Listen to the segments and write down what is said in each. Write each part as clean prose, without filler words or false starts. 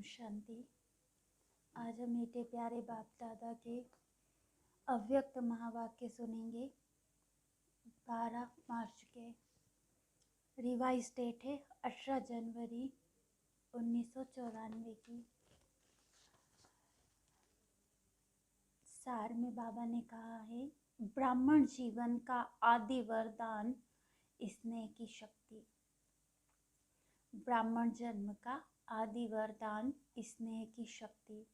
शांति। आज हम मीठे प्यारे बाप दादा के अव्यक्त महावाक्य सुनेंगे। 12 मार्च के रिवाइज डेट है 18 जनवरी 1994 की। सार में बाबा ने कहा है, ब्राह्मण जीवन का आदि वरदान स्नेह की शक्ति। ब्राह्मण जन्म का आदि वरदान स्नेह की शक्ति।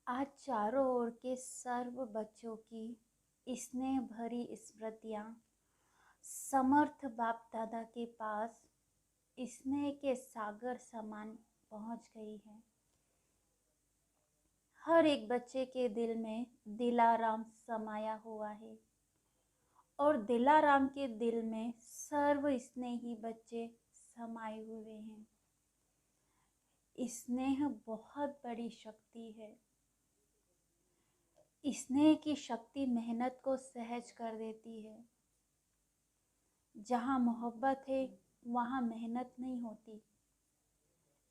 आज चारों ओर के सर्व बच्चों की स्नेह भरी स्मृतियाँ समर्थ बाप दादा के पास स्नेह के सागर समान पहुँच गई है। हर एक बच्चे के दिल में दिलाराम समाया हुआ है और दिलाराम के दिल में सर्व स्नेही बच्चे समाये हुए हैं। स्नेह बहुत बड़ी शक्ति है। स्नेह की शक्ति मेहनत को सहज कर देती है। जहाँ मोहब्बत है वहाँ मेहनत नहीं होती।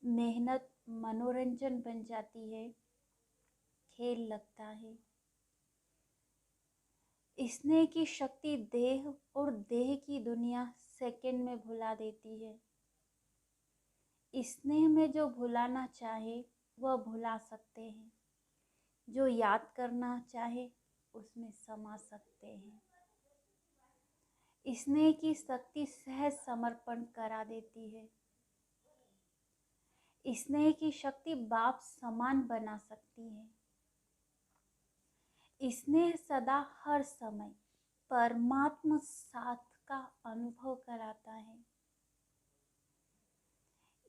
मेहनत मनोरंजन बन जाती है, खेल लगता है। स्नेह की शक्ति देह और देह की दुनिया सेकंड में भुला देती है। स्नेह में जो भुलाना चाहे वह भुला सकते हैं, जो याद करना चाहे उसमें समा सकते हैं। स्नेह की शक्ति सहज समर्पण करा देती है। स्नेह की शक्ति बाप समान बना सकती है। स्नेह सदा हर समय परमात्मा साथ का अनुभव कराता है।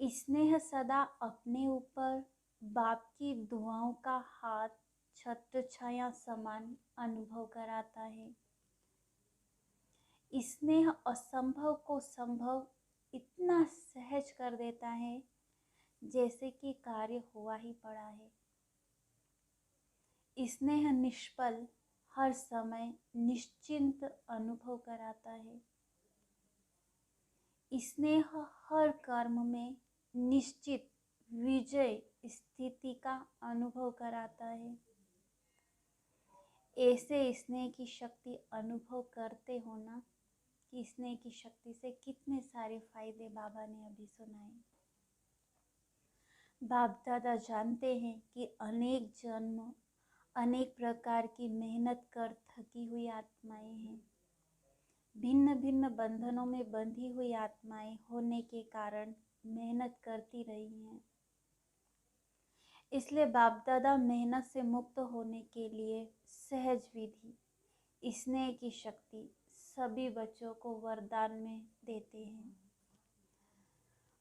स्नेह सदा अपने ऊपर बाप की दुआओं का हाथ छत्र छाया समान अनुभव कराता है। स्नेह असंभव को संभव इतना सहज कर देता है जैसे कि कार्य हुआ ही पड़ा है। स्नेह निष्फल हर समय निश्चिंत अनुभव कराता है। स्नेह हर कर्म में निश्चित विजय स्थिति का अनुभव कराता है। ऐसे स्नेह की शक्ति अनुभव करते हो ना कि स्नेह की शक्ति से कितने सारे फायदे बाबा ने अभी सुनाए। बाप दादा जानते हैं कि अनेक जन्म अनेक प्रकार की मेहनत कर थकी हुई आत्माएं हैं। भिन्न भिन्न बंधनों में बंधी हुई आत्माएं होने के कारण मेहनत करती रही हैं। इसलिए बाप दादा मेहनत से मुक्त होने के लिए सहज विधि स्नेह की शक्ति सभी बच्चों को वरदान में देते हैं।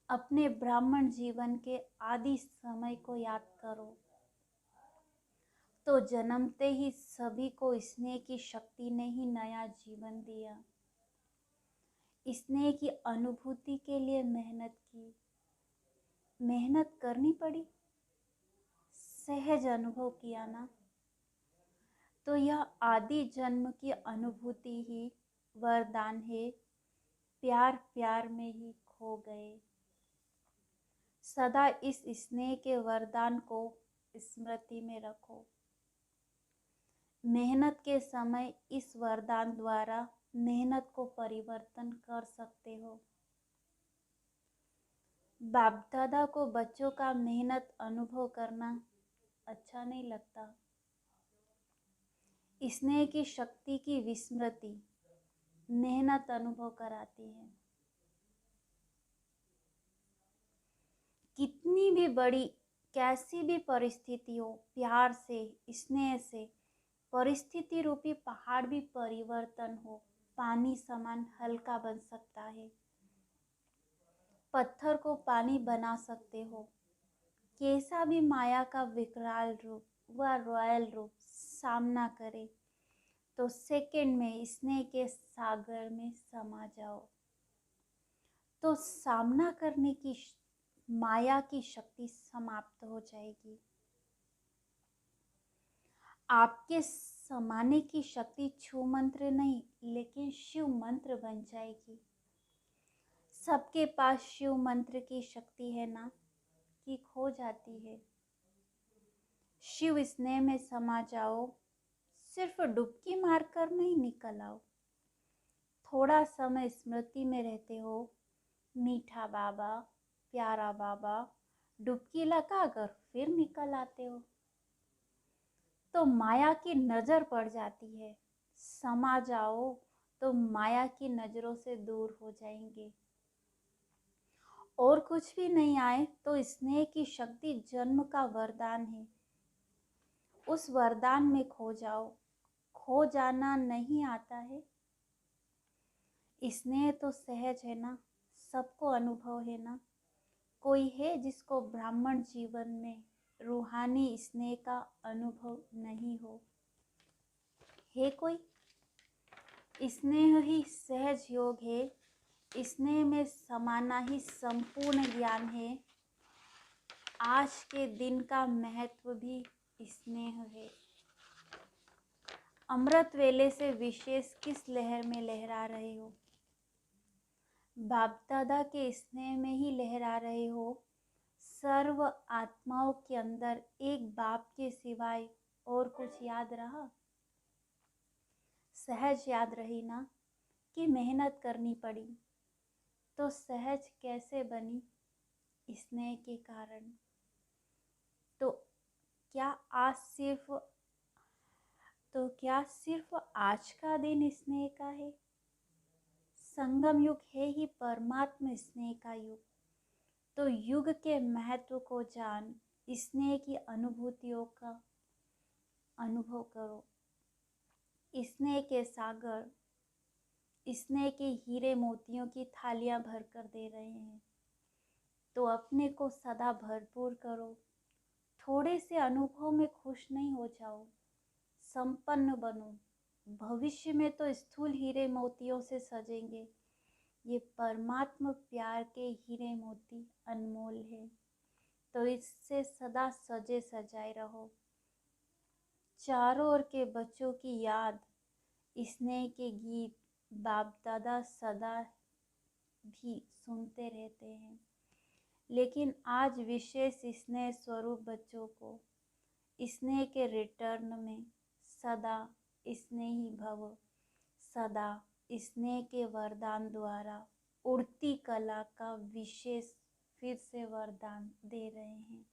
अपने ब्राह्मण जीवन के आदि समय को याद करो तो जन्मते ही सभी को स्नेह की शक्ति ने ही नया जीवन दिया। स्नेह की अनुभूति के लिए मेहनत करनी पड़ी, सहज अनुभव किया ना, तो यह आदि जन्म की अनुभूति ही वरदान है। प्यार प्यार में ही खो गए। सदा इस स्नेह के वरदान को स्मृति में रखो। मेहनत के समय इस वरदान द्वारा मेहनत को परिवर्तन कर सकते हो। बाप दादा को बच्चों का मेहनत अनुभव करना अच्छा नहीं लगता। स्नेह की शक्ति की विस्मृति मेहनत अनुभव कराती है। कितनी भी बड़ी कैसी भी परिस्थिति हो, प्यार से स्नेह से परिस्थिति रूपी पहाड़ भी परिवर्तन हो, पानी समान हल्का बन सकता है। पत्थर को पानी बना सकते हो। कैसा भी माया का विकराल रूप व रॉयल रूप सामना करे तो सेकंड में स्नेह के सागर में समा जाओ तो सामना करने की माया की शक्ति समाप्त हो जाएगी। आपके समाने की शक्ति छू मंत्र नहीं लेकिन शिव मंत्र बन जाएगी। सबके पास शिव मंत्र की शक्ति है ना डुबकी खो जाती है। शिव स्नेह में समा जाओ, सिर्फ डुबकी मारकर नहीं निकल आओ। थोड़ा समय स्मृति में रहते हो, मीठा बाबा, प्यारा बाबा, डुबकी लगाकर फिर निकल आते हो तो माया की नजर पड़ जाती है। समा जाओ तो माया की नजरों से दूर हो जाएंगे। और कुछ भी नहीं आए तो स्नेह की शक्ति जन्म का वरदान है। उस वरदान में खो जाओ। खो जाना नहीं आता है। स्नेह तो सहज है ना, सबको अनुभव है ना। कोई है जिसको ब्राह्मण जीवन में रूहानी स्नेह का अनुभव नहीं हो? है कोई? स्नेह ही सहज योग है। स्नेह में समाना ही संपूर्ण ज्ञान है। आज के दिन का महत्व भी स्नेह है। अमृत वेले से विशेष किस लहर में लहरा रहे हो? बाप दादा के स्नेह में ही लहरा रहे हो। सर्व आत्माओं के अंदर एक बाप के सिवाय और कुछ याद रहा? सहज याद रही ना कि मेहनत करनी पड़ी। तो सहज कैसे बनी? स्नेह के कारण। तो क्या सिर्फ आज का दिन स्नेह का है? संगम युग है ही परमात्मा स्नेह का युग। तो युग के महत्व को जान स्नेह की अनुभूतियों का अनुभव करो। स्नेह के सागर, स्नेह के हीरे मोतियों की थालियां भर कर दे रहे हैं। तो अपने को सदा भरपूर करो। थोड़े से अनुभव में खुश नहीं हो जाओ, संपन्न बनो। भविष्य में तो स्थूल हीरे मोतियों से सजेंगे। ये परमात्मा प्यार के हीरे मोती अनमोल है। तो इससे सदा सजे सजाए रहो। चारों ओर के बच्चों की याद, स्नेह के गीत बाप दादा सदा भी सुनते रहते हैं। लेकिन आज विशेष स्नेह स्वरूप बच्चों को स्नेह के रिटर्न में सदा स्नेही भव, सदा स्नेह के वरदान द्वारा उड़ती कला का विशेष फिर से वरदान दे रहे हैं।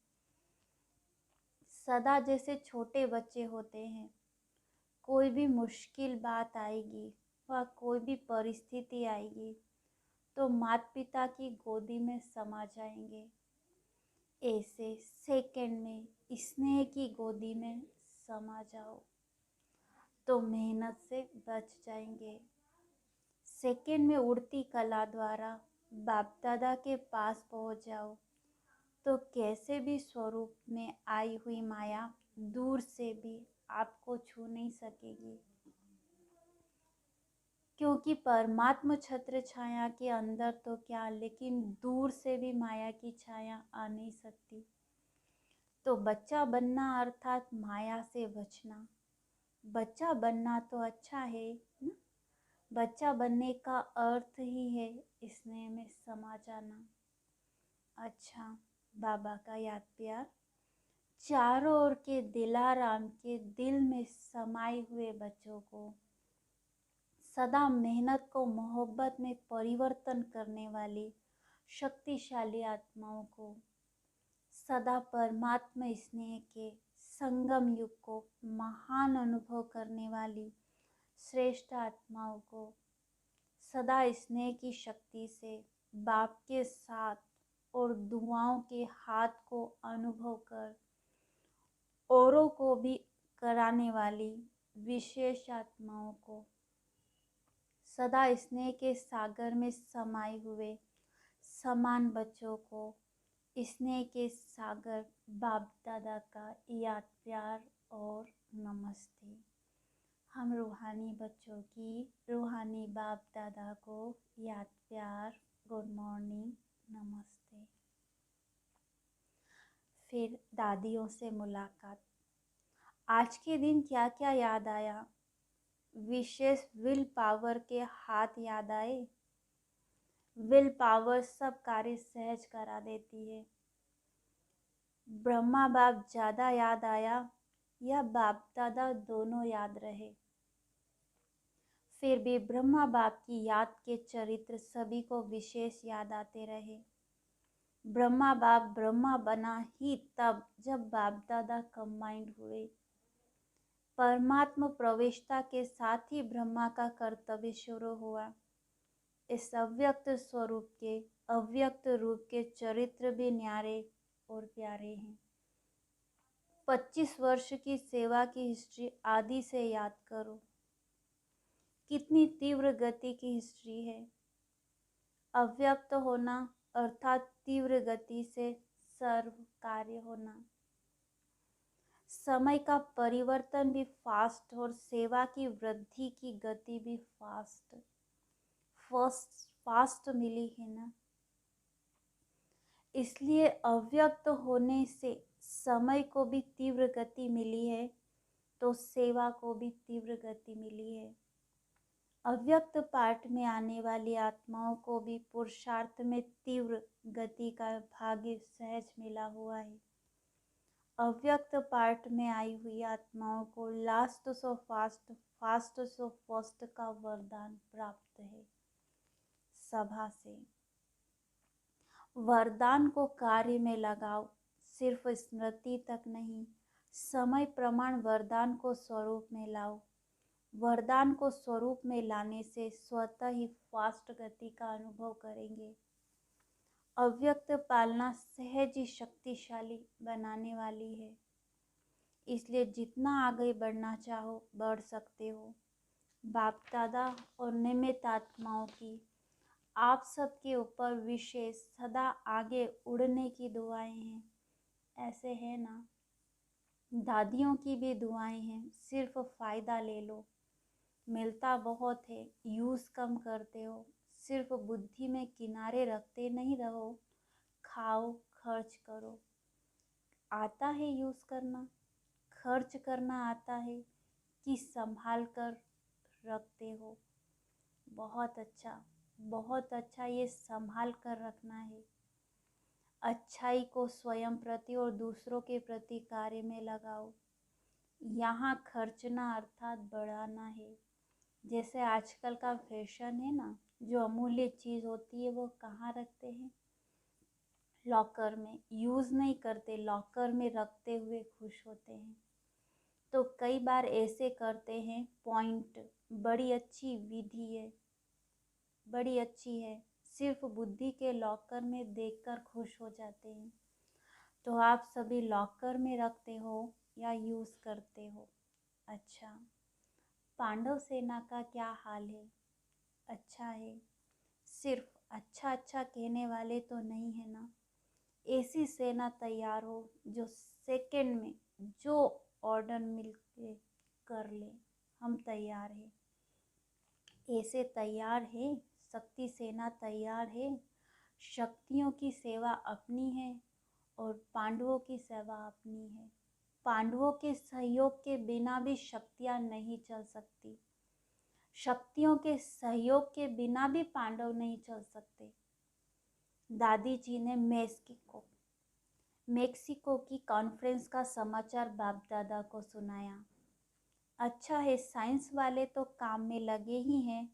सदा जैसे छोटे बच्चे होते हैं, कोई भी मुश्किल बात आएगी व कोई भी परिस्थिति आएगी तो माता पिता की गोदी में समा जाएंगे। ऐसे सेकंड में स्नेह की गोदी में समा जाओ तो मेहनत से बच जाएंगे। सेकंड में उड़ती कला द्वारा बाप दादा के पास पहुंच जाओ तो कैसे भी स्वरूप में आई हुई माया दूर से भी आपको छू नहीं सकेगी, क्योंकि परमात्मा छत्र छाया के अंदर तो क्या, लेकिन दूर से भी माया की छाया आ नहीं सकती। तो बच्चा बनना अर्थात माया से बचना। बच्चा बनना तो अच्छा है ना। बच्चा बनने का अर्थ ही है स्नेह में समा जाना। अच्छा, बाबा का याद प्यार चारों ओर के दिलाराम के दिल में समाये हुए बच्चों को, सदा मेहनत को मोहब्बत में परिवर्तन करने वाली शक्तिशाली आत्माओं को, सदा परमात्मा स्नेह के संगम युग को महान अनुभव करने वाली श्रेष्ठ आत्माओं को, सदा स्नेह की शक्ति से बाप के साथ और दुआओं के हाथ को अनुभव कर औरों को भी कराने वाली विशेष आत्माओं को, सदा स्नेह के सागर में समाये हुए समान बच्चों को, स्नेह के सागर बाप दादा का याद प्यार और नमस्ते। हम रूहानी बच्चों की रूहानी बाप दादा को याद प्यार, गुड मॉर्निंग, नमस्ते। फिर दादियों से मुलाकात। आज के दिन क्या क्या याद आया? विशेष विल पावर के हाथ याद आए। विल पावर सब कार्य सहज करा देती है। ब्रह्मा बाप ज़्यादा याद आया या बाप दादा दोनों याद रहे, फिर भी ब्रह्मा बाप की याद के चरित्र सभी को विशेष याद आते रहे। ब्रह्मा बाप ब्रह्मा बना ही तब जब बाप दादा कंबाइंड हुए। परमात्मा प्रवेशता के साथ ही ब्रह्मा का कर्तव्य शुरू हुआ। इस अव्यक्त स्वरूप के अव्यक्त रूप के चरित्र भी न्यारे और प्यारे हैं। 25 वर्ष की सेवा की हिस्ट्री आदि से याद करो, कितनी तीव्र गति की हिस्ट्री है। अव्यक्त होना अर्थात तीव्र गति से सर्व कार्य होना। समय का परिवर्तन भी फास्ट और सेवा की वृद्धि की गति भी फास्ट मिली है ना। इसलिए अव्यक्त होने से समय को भी तीव्र गति मिली है, तो सेवा को भी तीव्र गति मिली है। अव्यक्त पाठ में आने वाली आत्माओं को भी पुरुषार्थ में तीव्र गति का भाग्य सहज मिला हुआ है। अव्यक्त पार्ट में आई हुई आत्माओं को last so fast, fast so first का वरदान प्राप्त है सभा से। वरदान को कार्य में लगाओ, सिर्फ स्मृति तक नहीं, समय प्रमाण वरदान को स्वरूप में लाओ। वरदान को स्वरूप में लाने से स्वतः ही फास्ट गति का अनुभव करेंगे। अव्यक्त पालना सहज ही शक्तिशाली बनाने वाली है, इसलिए जितना आगे बढ़ना चाहो बढ़ सकते हो। बाप दादा और निमित्त आत्माओं की आप सबके ऊपर विशेष सदा आगे उड़ने की दुआएं हैं। ऐसे है ना, दादियों की भी दुआएं हैं, सिर्फ फ़ायदा ले लो। मिलता बहुत है, यूज़ कम करते हो। सिर्फ बुद्धि में किनारे रखते नहीं रहो, खाओ, खर्च करो। आता है यूज़ करना, खर्च करना आता है कि संभाल कर रखते हो। बहुत अच्छा, बहुत अच्छा, ये संभाल कर रखना है। अच्छाई को स्वयं प्रति और दूसरों के प्रति कार्य में लगाओ। यहाँ खर्चना अर्थात बढ़ाना है। जैसे आजकल का फैशन है ना, जो अमूल्य चीज़ होती है वो कहाँ रखते हैं? लॉकर में। यूज़ नहीं करते, लॉकर में रखते हुए खुश होते हैं। तो कई बार ऐसे करते हैं। पॉइंट बड़ी अच्छी विधि है, बड़ी अच्छी है, सिर्फ बुद्धि के लॉकर में देखकर खुश हो जाते हैं। तो आप सभी लॉकर में रखते हो या यूज़ करते हो? अच्छा, पांडव सेना का क्या हाल है? अच्छा है। सिर्फ अच्छा अच्छा कहने वाले तो नहीं है ना। ऐसी सेना तैयार हो जो सेकंड में जो ऑर्डर मिल के कर ले, हम तैयार हैं। ऐसे तैयार है, शक्ति सेना तैयार है। शक्तियों की सेवा अपनी है और पांडवों की सेवा अपनी है। पांडवों के सहयोग के बिना भी शक्तियाँ नहीं चल सकती। शक्तियों के सहयोग के बिना भी पांडव नहीं चल सकते। दादी जी ने मेक्सिको की कॉन्फ्रेंस का समाचार बाप दादा को सुनाया। अच्छा है, साइंस वाले तो काम में लगे ही हैं,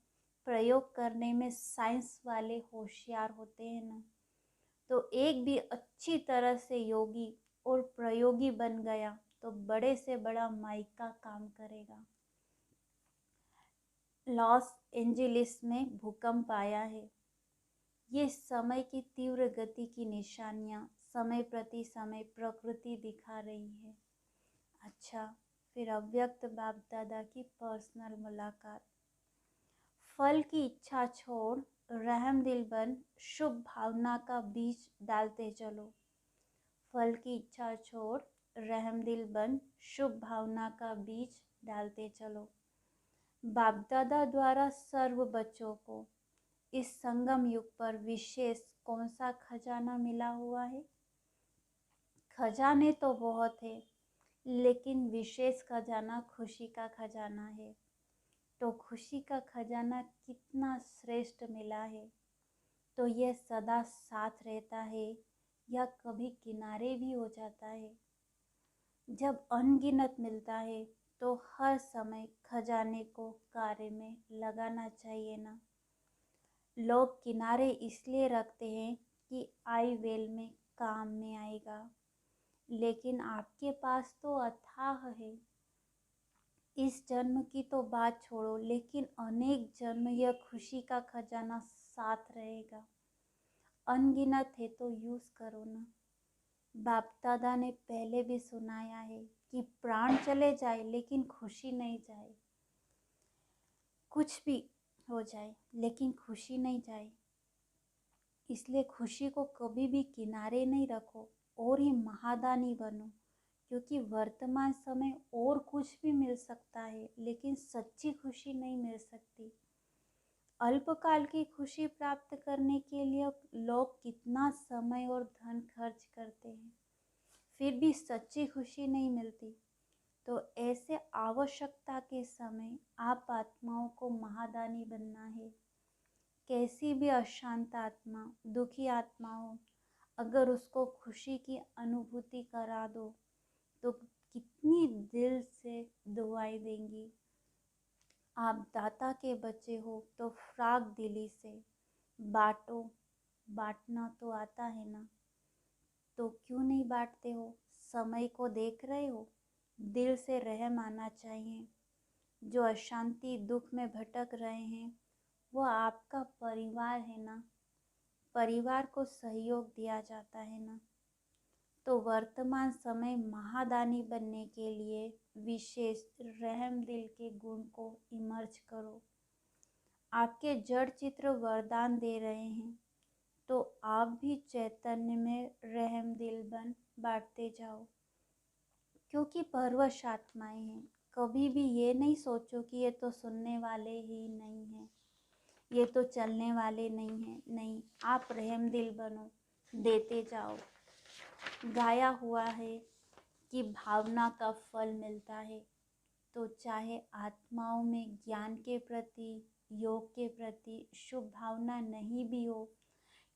प्रयोग करने में साइंस वाले होशियार होते हैं ना। तो एक भी अच्छी तरह से योगी और प्रयोगी बन गया तो बड़े से बड़ा माइक का काम करेगा। लॉस एंजलिस में भूकंप आया है। ये समय की तीव्र गति की निशानियाँ समय प्रति समय प्रकृति दिखा रही है। अच्छा, फिर अव्यक्त बाप दादा की पर्सनल मुलाकात। फल की इच्छा छोड़ रहम दिल बन शुभ भावना का बीज डालते चलो। फल की इच्छा छोड़ रहम दिल बन शुभ भावना का बीज डालते चलो। बाप दादा द्वारा सर्व बच्चों को इस संगम युग पर विशेष कौन सा खजाना मिला हुआ है? खजाने तो बहुत है, लेकिन विशेष खजाना खुशी का खजाना है। तो खुशी का खजाना कितना श्रेष्ठ मिला है। तो यह सदा साथ रहता है, या कभी किनारे भी हो जाता है। जब अनगिनत मिलता है तो हर समय खजाने को कार्य में लगाना चाहिए ना। लोग किनारे इसलिए रखते हैं कि आई वेल में काम में आएगा, लेकिन आपके पास तो अथाह है। इस जन्म की तो बात छोड़ो, लेकिन अनेक जन्म यह खुशी का खजाना साथ रहेगा। अनगिनत है तो यूज करो ना। बाप दादा ने पहले भी सुनाया है कि प्राण चले जाए लेकिन खुशी नहीं जाए। कुछ भी हो जाए लेकिन खुशी नहीं जाए। इसलिए खुशी को कभी भी किनारे नहीं रखो और ही महादानी बनो, क्योंकि वर्तमान समय और कुछ भी मिल सकता है लेकिन सच्ची खुशी नहीं मिल सकती। अल्पकाल की खुशी प्राप्त करने के लिए लोग कितना समय और धन खर्च करते हैं, फिर भी सच्ची खुशी नहीं मिलती। तो ऐसे आवश्यकता के समय आप आत्माओं को महादानी बनना है। कैसी भी अशांत आत्मा, दुखी आत्मा हो, अगर उसको खुशी की अनुभूति करा दो तो कितनी दिल से दुआएं देंगी। आप दाता के बच्चे हो तो फ्राक दिली से बांटो। बांटना तो आता है ना, तो क्यों नहीं बांटते हो? समय को देख रहे हो, दिल से रहम आना चाहिए। जो अशांति दुख में भटक रहे हैं वो आपका परिवार है ना, परिवार को सहयोग दिया जाता है ना। तो वर्तमान समय महादानी बनने के लिए विशेष रहम दिल के गुण को इमर्ज करो। आपके जड़ चित्र वरदान दे रहे हैं तो आप भी चैतन्य में रहम दिल बन बांटते जाओ, क्योंकि परवश आत्माएं हैं। कभी भी ये नहीं सोचो कि ये तो सुनने वाले ही नहीं हैं, ये तो चलने वाले नहीं हैं। नहीं, आप रहम दिल बनो, देते जाओ। गाया हुआ है कि भावना का फल मिलता है। तो चाहे आत्माओं में ज्ञान के प्रति, योग के प्रति शुभ भावना नहीं भी हो,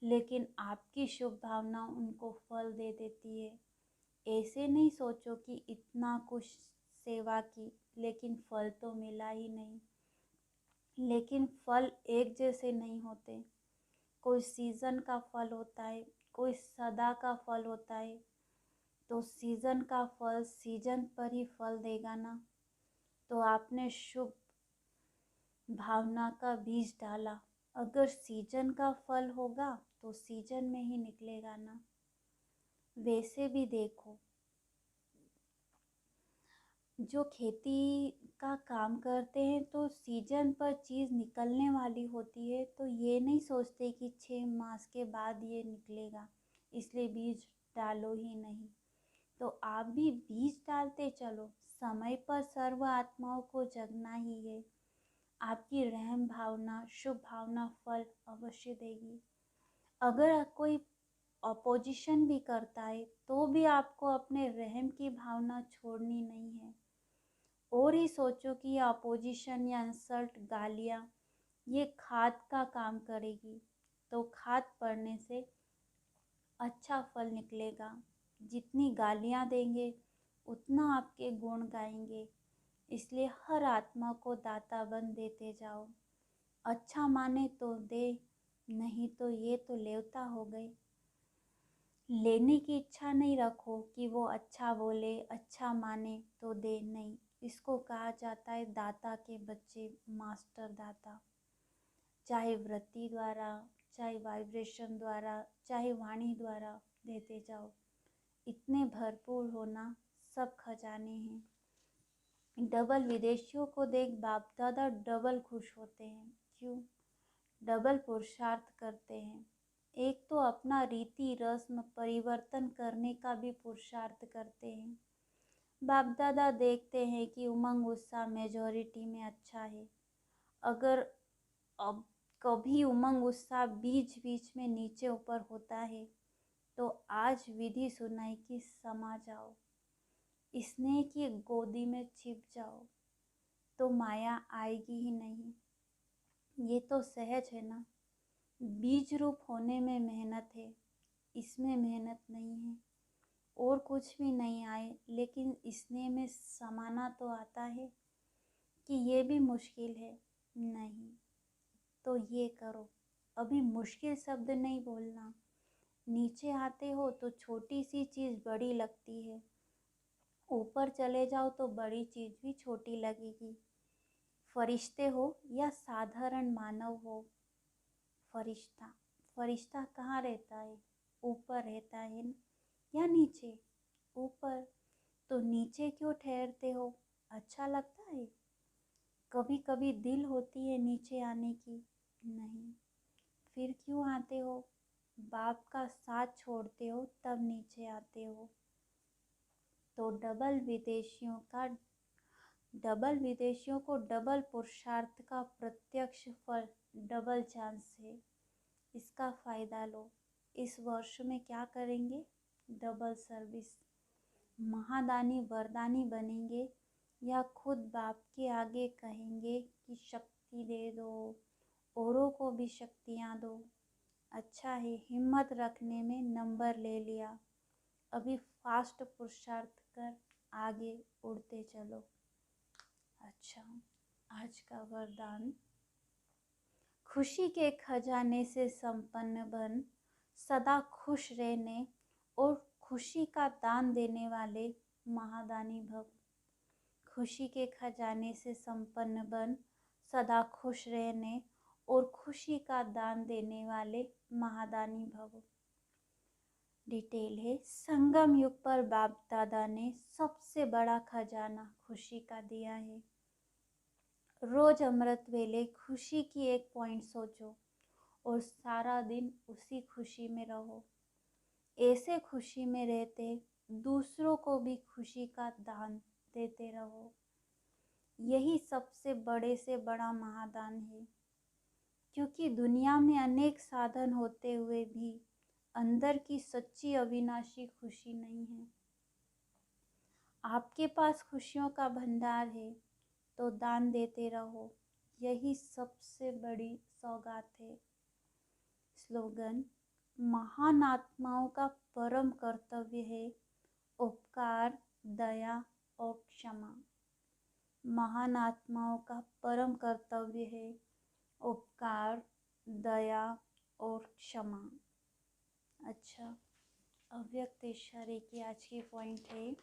लेकिन आपकी शुभ भावना उनको फल दे देती है। ऐसे नहीं सोचो कि इतना कुछ सेवा की लेकिन फल तो मिला ही नहीं। लेकिन फल एक जैसे नहीं होते। कोई सीजन का फल होता है, कोई सदा का फल होता है। तो सीजन का फल सीजन पर ही फल देगा ना। तो आपने शुभ भावना का बीज डाला, अगर सीजन का फल होगा तो सीजन में ही निकलेगा ना। वैसे भी देखो, जो खेती का काम करते हैं तो सीजन पर चीज़ निकलने वाली होती है, तो ये नहीं सोचते कि 6 मास के बाद ये निकलेगा, इसलिए बीज डालो ही नहीं। तो आप भी बीज डालते चलो। समय पर सर्व आत्माओं को जगना ही है। आपकी रहम भावना, शुभ भावना फल अवश्य देगी। अगर कोई अपोजिशन भी करता है तो भी आपको अपने रहम की भावना छोड़नी नहीं है। और ही सोचो कि ये अपोजिशन या इंसल्ट, गालियाँ ये खाद का काम करेगी, तो खाद पड़ने से अच्छा फल निकलेगा। जितनी गालियाँ देंगे उतना आपके गुण गाएंगे। इसलिए हर आत्मा को दाता बन देते जाओ। अच्छा माने तो दे, नहीं तो ये तो लेवता हो गई। लेने की इच्छा नहीं रखो कि वो अच्छा बोले, अच्छा माने तो दे, नहीं। इसको कहा जाता है दाता के बच्चे, मास्टर दाता। चाहे वृत्ति द्वारा, चाहे वाइब्रेशन द्वारा, चाहे वाणी द्वारा देते जाओ। इतने भरपूर होना, सब खजाने हैं। डबल विदेशियों को देख बाप दादा डबल खुश होते हैं। क्यों? डबल पुरुषार्थ करते हैं। एक तो अपना रीति रस्म परिवर्तन करने का भी पुरुषार्थ करते हैं। बाप दादा देखते हैं कि उमंग उत्साह मेजॉरिटी में अच्छा है। अगर अब कभी उमंग उत्साह बीच बीच में नीचे ऊपर होता है तो आज विधि सुनाई कि समा जाओ, स्नेह की गोदी में छिप जाओ, तो माया आएगी ही नहीं। ये तो सहज है ना। बीज रूप होने में मेहनत है, इसमें मेहनत नहीं है और कुछ भी नहीं आए, लेकिन इसने में समाना तो आता है कि ये भी मुश्किल है। नहीं तो ये करो। अभी मुश्किल शब्द नहीं बोलना। नीचे आते हो तो छोटी सी चीज़ बड़ी लगती है, ऊपर चले जाओ तो बड़ी चीज़ भी छोटी लगेगी। फरिश्ते हो या साधारण मानव हो। फरिश्ता फरिश्ता कहाँ रहता है? ऊपर रहता है या नीचे? ऊपर। तो नीचे क्यों ठहरते हो? अच्छा लगता है? कभी कभी दिल होती है नीचे आने की? नहीं। फिर क्यों आते हो? बाप का साथ छोड़ते हो तब नीचे आते हो। तो डबल विदेशियों को डबल पुरुषार्थ का प्रत्यक्ष फल डबल चांस है। इसका फ़ायदा लो। इस वर्ष में क्या करेंगे? Double service. महादानी वरदानी बनेंगे या खुद बाप के आगे कहेंगे कि शक्ति दे दो, औरों को भी शक्तियाँ दो। अच्छा है, हिम्मत रखने में नंबर ले लिया। अभी फास्ट पुरुषार्थ कर आगे उड़ते चलो। अच्छा, आज का वरदान। खुशी के खजाने से संपन्न बन, सदा खुश रहने और खुशी का दान देने वाले महादानी भव। खुशी के खजाने से संपन्न बन, सदा खुश रहने और खुशी का दान देने वाले महादानी भव। डिटेल है, संगम युग पर बाप दादा ने सबसे बड़ा खजाना खुशी का दिया है। रोज अमृत वेले खुशी की एक पॉइंट सोचो और सारा दिन उसी खुशी में रहो। ऐसे खुशी में रहते दूसरों को भी खुशी का दान देते रहो। यही सबसे बड़े से बड़ा महादान है, क्योंकि दुनिया में अनेक साधन होते हुए भी अंदर की सच्ची अविनाशी खुशी नहीं है। आपके पास खुशियों का भंडार है तो दान देते रहो। यही सबसे बड़ी सौगात है। स्लोगन, महान आत्माओं का परम कर्तव्य है उपकार, दया और क्षमा। महान आत्माओं का परम कर्तव्य है उपकार, दया और क्षमा। अच्छा, अव्यक्त इशारे की आज की पॉइंट है,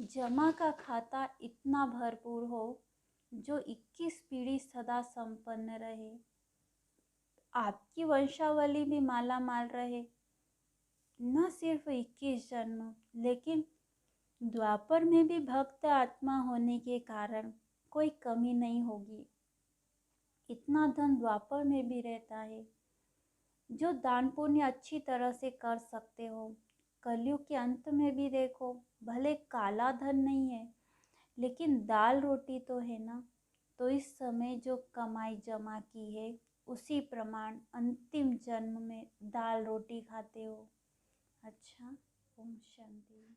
जमा का खाता इतना भरपूर हो जो 21 पीढ़ी सदा संपन्न रहे। आपकी वंशावली भी माला माल रहे। न सिर्फ 21 जन्म, लेकिन द्वापर में भी भक्त आत्मा होने के कारण कोई कमी नहीं होगी। इतना धन द्वापर में भी रहता है जो दान पुण्य अच्छी तरह से कर सकते हो। कलयुग के अंत में भी देखो, भले काला धन नहीं है लेकिन दाल रोटी तो है ना। तो इस समय जो कमाई जमा की है उसी प्रमाण अंतिम जन्म में दाल रोटी खाते हो। अच्छा, ओम शांति।